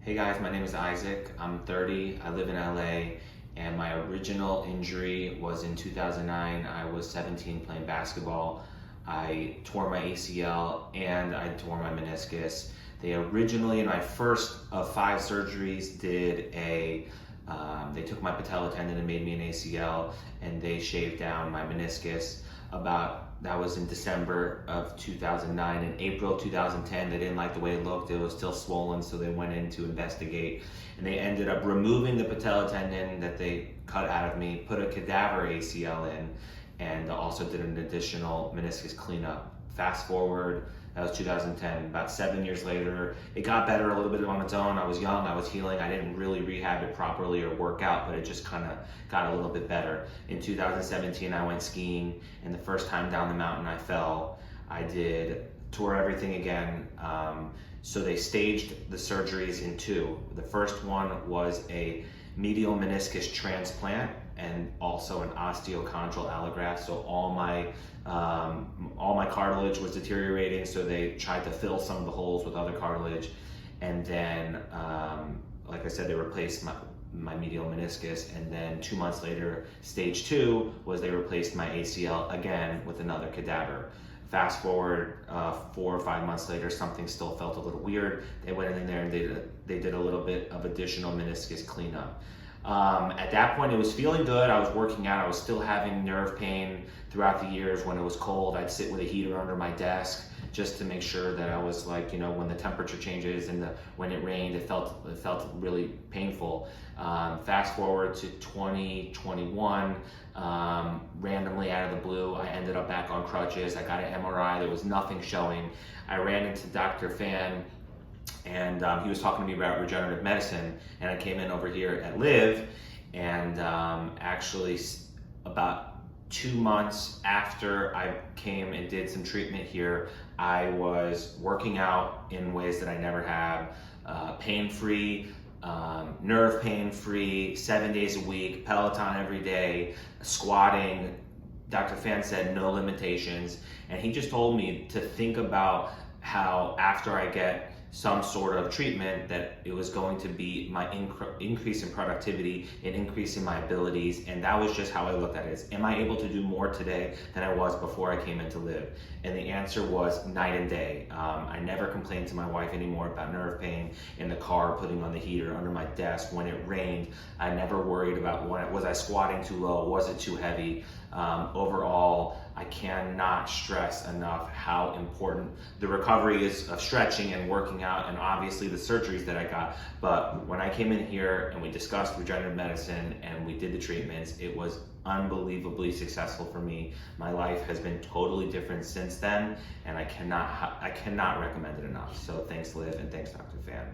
Hey guys, my name is Isaac. I'm 30, I live in LA, and my original injury was in 2009. I was 17 playing basketball. I tore my ACL and I tore my meniscus. They originally, in my first of 5 surgeries, they took my patella tendon and made me an ACL, and they shaved down my meniscus. That was in December of 2009. In April 2010, they didn't like the way it looked. It was still swollen, so they went in to investigate, and they ended up removing the patella tendon that they cut out of me, put a cadaver ACL in, and also did an additional meniscus cleanup. Fast forward, that was 2010. About 7 years later, it got better a little bit on its own. I was young, I was healing. I didn't really rehab it properly or work out, but it just kind of got a little bit better. In 2017, I went skiing, and the first time down the mountain I fell. Tore everything again. So they staged the surgeries in 2. The first one was a medial meniscus transplant and also an osteochondral allograft. So all my cartilage was deteriorating, so they tried to fill some of the holes with other cartilage. And then, like I said, they replaced my medial meniscus. And then 2 months later, stage 2 was they replaced my ACL again with another cadaver. Fast forward 4 or 5 months later, something still felt a little weird. They went in there and they did a little bit of additional meniscus cleanup. At that point, it was feeling good. I was working out. I was still having nerve pain throughout the years. When it was cold, I'd sit with a heater under my desk just to make sure that I was, like, when the temperature changes and when it rained, it felt really painful. Fast forward to 2021, randomly out of the blue, I ended up back on crutches. I got an MRI. There was nothing showing. I ran into Dr. Phan, and he was talking to me about regenerative medicine, and I came in over here at LIVV, and actually about 2 months after I came and did some treatment here, I was working out in ways that I never have, pain-free, nerve pain-free, 7 days a week, Peloton every day, squatting. Dr. Phan said no limitations, and he just told me to think about how after I get some sort of treatment, that it was going to be my increase in productivity and increase in my abilities. And that was just how I looked at it. Am I able to do more today than I was before I came into LIVV? And the answer was night and day. I never complained to my wife anymore about nerve pain in the car, putting on the heater under my desk. When it rained, I never worried about was I squatting too low, was it too heavy? Overall, I cannot stress enough how important the recovery is of stretching and working out, and obviously the surgeries that I got. But when I came in here and we discussed regenerative medicine and we did the treatments, it was unbelievably successful for me. My life has been totally different since then, and I cannot recommend it enough. So thanks, LIVV, and thanks, Dr. Phan.